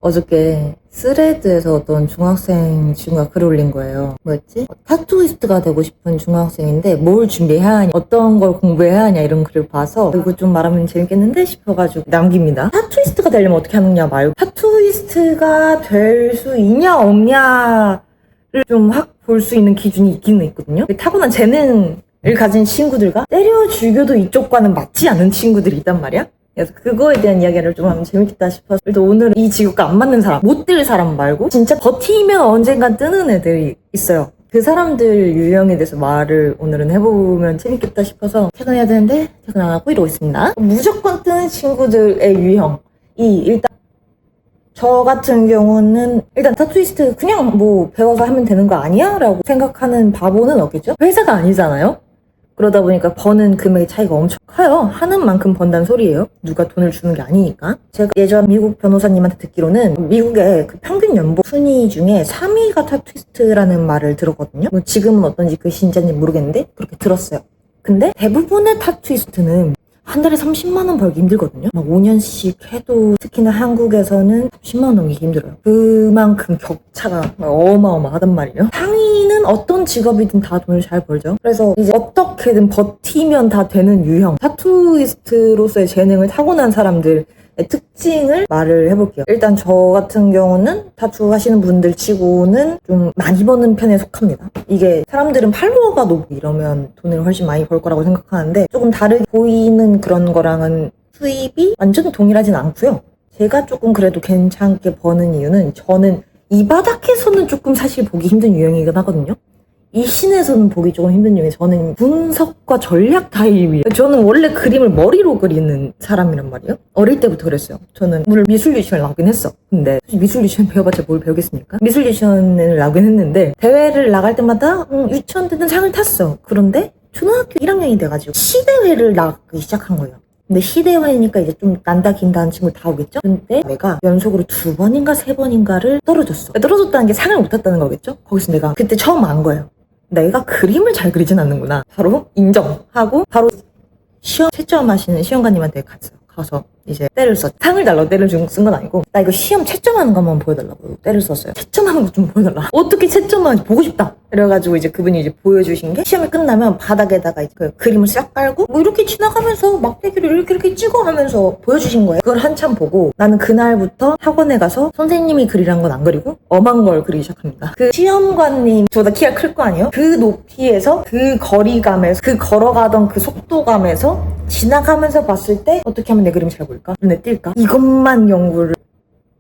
어저께 스레드에서 어떤 중학생 친구가 글을 올린 거예요. 뭐였지? 타투이스트가 되고 싶은 중학생인데 뭘 준비해야 하냐, 어떤 걸 공부해야 하냐 이런 글을 봐서 이거 좀 말하면 재밌겠는데 싶어가지고 남깁니다. 타투이스트가 되려면 어떻게 하느냐 말고 타투이스트가 될 수 있냐 없냐를 좀 확 볼 수 있는 기준이 있기는 있거든요. 타고난 재능을 가진 친구들과 때려 죽여도 이쪽과는 맞지 않은 친구들이 있단 말이야. 그래서 그거에 대한 이야기를 좀 하면 재밌겠다 싶어서 그래도 오늘은 이 직업과 안 맞는 사람, 못 뛸 사람 말고 진짜 버티면 언젠간 뜨는 애들이 있어요. 그 사람들 유형에 대해서 말을 오늘은 해보면 재밌겠다 싶어서 퇴근해야 되는데 퇴근 안 하고 이러고 있습니다. 무조건 뜨는 친구들의 유형이 일단 저 같은 경우는 일단 타투이스트 그냥 뭐 배워서 하면 되는 거 아니야? 라고 생각하는 바보는 없겠죠? 회사가 아니잖아요? 그러다 보니까 버는 금액의 차이가 엄청 커요. 하는 만큼 번다는 소리예요. 누가 돈을 주는 게 아니니까. 제가 예전 미국 변호사님한테 듣기로는 미국의 그 평균 연봉 순위 중에 3위가 타투이스트라는 말을 들었거든요. 뭐 지금은 어떤지 그 진짜인지 모르겠는데 그렇게 들었어요. 근데 대부분의 타투이스트는 한 달에 30만 원 벌기 힘들거든요. 막 5년씩 해도 특히나 한국에서는 10만 원 넘기기 힘들어요. 그만큼 격차가 어마어마하단 말이에요. 상위는 어떤 직업이든 다 돈을 잘 벌죠. 그래서 이제 어떻게든 버티면 다 되는 유형, 타투이스트로서의 재능을 타고난 사람들 특징을 말을 해볼게요. 일단 저 같은 경우는 타투 하시는 분들 치고는 좀 많이 버는 편에 속합니다. 이게 사람들은 팔로워가 높고 이러면 돈을 훨씬 많이 벌 거라고 생각하는데 조금 다르게 보이는 그런 거랑은 수입이 완전 동일하진 않고요. 제가 조금 그래도 괜찮게 버는 이유는 저는 이 바닥에서는 조금 사실 보기 힘든 유형이긴 하거든요. 이 씬에서는 보기 조금 힘든 유형이 저는 분석과 전략 타입이에요. 저는 원래 그림을 머리로 그리는 사람이란 말이에요. 어릴 때부터 그랬어요. 저는 물론 미술 유치원을 나오긴 했어. 근데 미술 유치원 배워봤자 뭘 배우겠습니까? 미술 유치원을 나오긴 했는데 대회를 나갈 때마다 유치원 때는 상을 탔어. 그런데 초등학교 1학년이 돼가지고 시대회를 나가기 시작한 거예요. 근데 시대회니까 이제 좀 난다 긴다 하는 친구들 다 오겠죠? 근데 내가 연속으로 2번인가 3번인가를 떨어졌어. 떨어졌다는 게 상을 못 탔다는 거겠죠? 거기서 내가 그때 처음 안 거예요. 내가 그림을 잘 그리진 않는구나. 바로 인정하고 바로 시험 채점하시는 시험관님한테 가서 이제 때를 썼. 상을 달라고 때를 쓴 건 아니고 나 이거 시험 채점하는 것만 보여달라고 때를 썼어요. 채점하는 거 좀 보여달라. 어떻게 채점하는지 보고 싶다. 그래가지고 이제 그분이 이제 보여주신 게 시험이 끝나면 바닥에다가 이제 그 그림을 싹 깔고 뭐 이렇게 지나가면서 막대기를 이렇게 찍어 하면서 보여주신 거예요. 그걸 한참 보고 나는 그날부터 학원에 가서 선생님이 그리란 건 안 그리고 엄한 걸 그리기 시작합니다. 그 시험관님 저보다 키가 클 거 아니에요? 그 높이에서 그 거리감에서 그 걸어가던 그 속도감에서 지나가면서 봤을 때 어떻게 하면 내 그림이 잘 보일까? 눈에 띌까? 이것만 연구를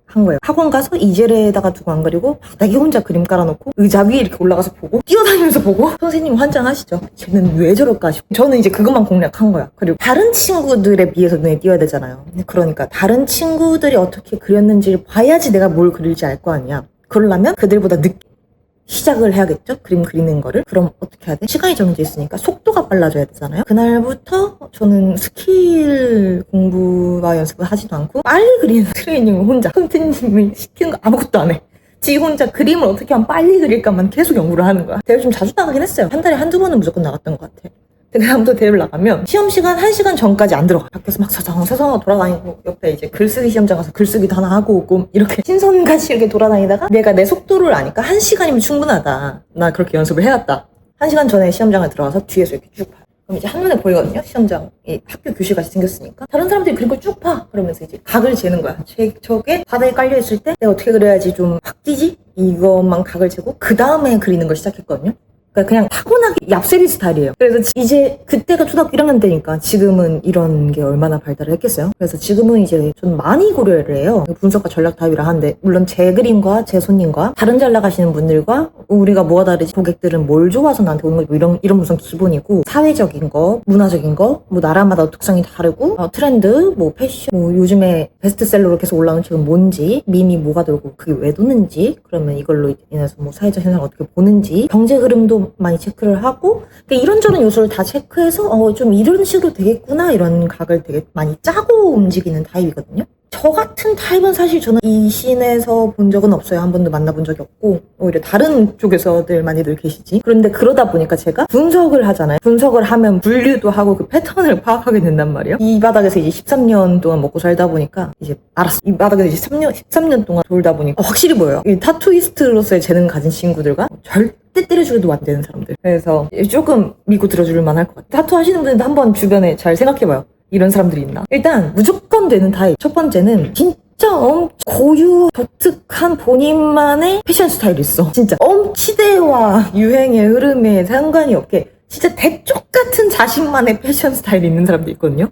한 거예요. 학원 가서 이젤에다가 두고 안 그리고 바닥에 혼자 그림 깔아놓고 의자 위에 이렇게 올라가서 보고 뛰어다니면서 보고 선생님 환장하시죠. 쟤는 왜 저럴까 싶고 저는 이제 그것만 공략한 거야. 그리고 다른 친구들에 비해서 눈에 띄어야 되잖아요. 그러니까 다른 친구들이 어떻게 그렸는지를 봐야지 내가 뭘 그릴지 알 거 아니야. 그러려면 그들보다 늦게 시작을 해야겠죠? 그림 그리는 거를. 그럼 어떻게 해야 돼? 시간이 정해져 있으니까 속도가 빨라져야 되잖아요. 그날부터 저는 스킬 공부와 연습을 하지도 않고 빨리 그리는 트레이닝을 혼자 선생님이 시키는 거 아무것도 안 해. 지 혼자 그림을 어떻게 하면 빨리 그릴까만 계속 연구를 하는 거야. 대회 좀 자주 나가긴 했어요. 한 달에 한두 번은 무조건 나갔던 것 같아. 그다음부터 대회를 나가면 시험 시간 1시간 전까지 안 들어가. 밖에서 막 서성서성 돌아다니고 옆에 이제 글쓰기 시험장 가서 글쓰기도 하나 하고 오고 이렇게 신선같이 이렇게 돌아다니다가 내가 내 속도를 아니까 1시간이면 충분하다. 나 그렇게 연습을 해왔다. 1시간 전에 시험장에 들어가서 뒤에서 이렇게 쭉 봐요. 그럼 이제 한눈에 보이거든요. 시험장이 학교 교실같이 생겼으니까. 다른 사람들이 그린 걸 쭉 봐. 그러면서 이제 각을 재는 거야. 저게 바닥에 깔려있을 때 내가 어떻게 그려야지 좀 확 띄지? 이것만 각을 재고 그 다음에 그리는 걸 시작했거든요. 그러니까 그냥 타고나게 얍세비 스타일이에요. 그래서 이제 그때가 초등학교 1학년 때니까 지금은 이런 게 얼마나 발달을 했겠어요. 그래서 지금은 이제 좀 많이 고려를 해요. 분석과 전략 타입이라 하는데 물론 제 그림과 제 손님과 다른 잘 나가시는 분들과 우리가 뭐가 다르지, 고객들은 뭘 좋아서 나한테 오는 거 이런 무슨 기본이고 사회적인 거, 문화적인 거, 뭐 나라마다 특성이 다르고 트렌드, 뭐 패션, 뭐 요즘에 베스트셀러로 계속 올라오는 지금 뭔지, 밈이 뭐가 돌고 그게 왜 도는지, 그러면 이걸로 인해서 뭐 사회적 현상을 어떻게 보는지, 경제 흐름도 많이 체크를 하고 이런저런 요소를 다 체크해서 좀 이런 식으로 되겠구나 이런 각을 되게 많이 짜고 움직이는 타입이거든요. 저 같은 타입은 사실 저는 이 씬에서 본 적은 없어요. 한 번도 만나본 적이 없고 오히려 다른 쪽에서들 많이들 계시지. 그런데 그러다 보니까 제가 분석을 하잖아요. 분석을 하면 분류도 하고 그 패턴을 파악하게 된단 말이에요. 이 바닥에서 이제 13년 동안 먹고 살다 보니까 이제 알았어. 이 바닥에서 이제 13년 동안 돌다 보니까 확실히 보여요. 이 타투이스트로서의 재능 가진 친구들과 절대 때려주기도 안 되는 사람들. 그래서 조금 믿고 들어줄 만할 것 같아요. 타투 하시는 분들도 한번 주변에 잘 생각해봐요. 이런 사람들이 있나? 일단 무조건 되는 타입. 첫 번째는 진짜 고유 독특한 본인만의 패션 스타일이 있어. 진짜 시대와 유행의 흐름에 상관이 없게 진짜 대쪽 같은 자신만의 패션 스타일이 있는 사람도 있거든요.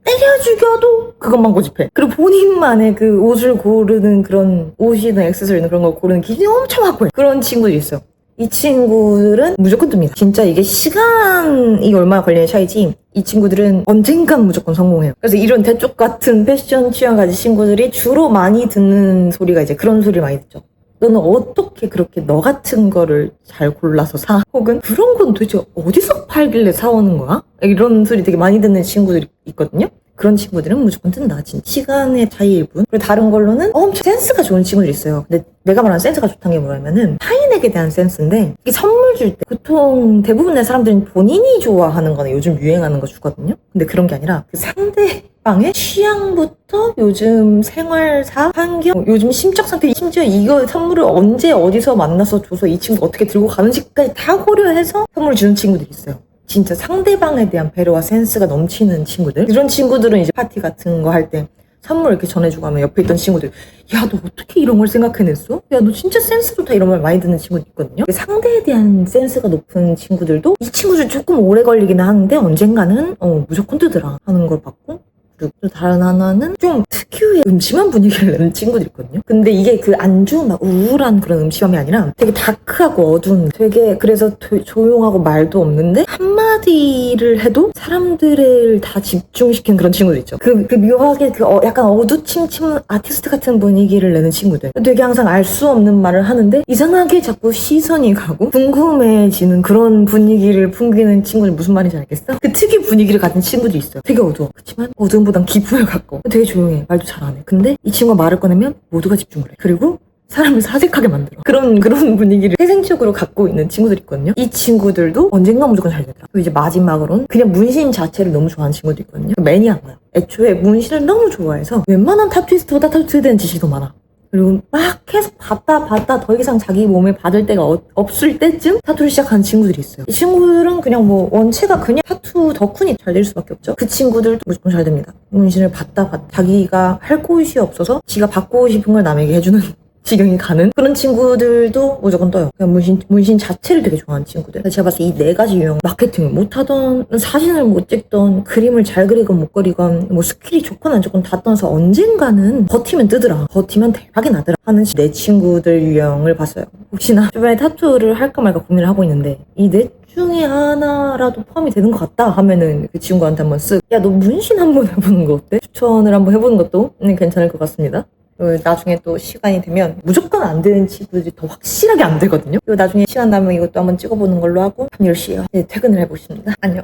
때려 죽여도 그것만 고집해. 그리고 본인만의 그 옷을 고르는 그런 옷이든 액세서리든 그런 걸 고르는 기준이 엄청 확고해. 그런 친구들이 있어요. 이 친구들은 무조건 뜹니다. 진짜 이게 시간이 얼마나 걸리는 차이지 이 친구들은 언젠간 무조건 성공해요. 그래서 이런 대쪽 같은 패션 취향 가진 친구들이 주로 많이 듣는 소리가 이제 그런 소리를 많이 듣죠. 너는 어떻게 그렇게 너 같은 거를 잘 골라서 사? 혹은 그런 건 도대체 어디서 팔길래 사오는 거야? 이런 소리 되게 많이 듣는 친구들이 있거든요. 그런 친구들은 무조건 뜬다. 진짜 시간의 차이일 뿐. 그리고 다른 걸로는 엄청 센스가 좋은 친구들이 있어요. 근데 내가 말하는 센스가 좋다는 게 뭐냐면은 타인에게 대한 센스인데 이게 선물 줄 때 보통 대부분의 사람들은 본인이 좋아하는 거나 요즘 유행하는 거 주거든요. 근데 그런 게 아니라 그 상대방의 취향부터 요즘 생활사, 환경, 요즘 심적 상태, 심지어 이거 선물을 언제 어디서 만나서 줘서 이 친구가 어떻게 들고 가는지까지 다 고려해서 선물을 주는 친구들이 있어요. 진짜 상대방에 대한 배려와 센스가 넘치는 친구들. 이런 친구들은 이제 파티 같은 거 할 때 선물 이렇게 전해주고 하면 옆에 있던 친구들 야 너 어떻게 이런 걸 생각해냈어? 야 너 진짜 센스 좋다 이런 말 많이 듣는 친구들 있거든요. 상대에 대한 센스가 높은 친구들도 이 친구들 조금 오래 걸리긴 하는데 언젠가는 무조건 뜨더라 하는 걸 봤고, 그리고 또 다른 하나는 좀 특유의 음침한 분위기를 내는 친구들이 있거든요. 근데 이게 그 안주 막 우울한 그런 음침함이 아니라 되게 다크하고 어두운, 되게 그래서 조용하고 말도 없는데 한마디를 해도 사람들을 다 집중시키는 그런 친구들 있죠. 그 묘하게 약간 어두침침 아티스트 같은 분위기를 내는 친구들. 되게 항상 알 수 없는 말을 하는데 이상하게 자꾸 시선이 가고 궁금해지는 그런 분위기를 풍기는 친구들. 무슨 말인지 알겠어? 그 특유 분위기를 가진 친구들이 있어요. 되게 어두워. 그렇지만 어두움보단 기품을 갖고 되게 조용해. 말도 잘 안 해. 근데 이 친구가 말을 꺼내면 모두가 집중을 해. 그리고 사람을 사색하게 만들어. 그런 분위기를 태생적으로 갖고 있는 친구들이 있거든요. 이 친구들도 언젠가 무조건 잘 되더라. 그리고 이제 마지막으로는 그냥 문신 자체를 너무 좋아하는 친구도 있거든요. 매니아인 거야. 애초에 문신을 너무 좋아해서 웬만한 타투이스트보다 타투에 대한 지식이 더 많아. 그리고 막 계속 받다 더 이상 자기 몸에 받을 데가 없을 때쯤 타투를 시작하는 친구들이 있어요. 이 친구들은 그냥 원체가 그냥 타투 덕분이 잘 될 수밖에 없죠. 그 친구들도 무조건 잘 됩니다. 문신을 받다 자기가 할 곳이 없어서 지가 받고 싶은 걸 남에게 해주는 지경이 가는 그런 친구들도 무조건 떠요. 그냥 문신 자체를 되게 좋아하는 친구들. 제가 봤을 때 이 4가지 유형, 마케팅을 못하던, 사진을 못 찍던, 그림을 잘 그리건 못 그리건, 스킬이 좋건 안 좋건 다 떠나서 언젠가는 버티면 뜨더라, 버티면 대박이 나더라 하는 4 친구들 유형을 봤어요. 혹시나 주변에 타투를 할까 말까 고민을 하고 있는데 이 4 중에 하나라도 포함이 되는 것 같다 하면은 그 친구한테 한번 야 너 문신 한번 해보는 거 어때? 추천을 한번 해보는 것도 괜찮을 것 같습니다. 나중에 또 시간이 되면 무조건 안 되는 친구들이 더 확실하게 안 되거든요. 그리고 나중에 시간 나면 이것도 한번 찍어보는 걸로 하고 밤 10시에요. 네, 퇴근을 해보십니다. 안녕.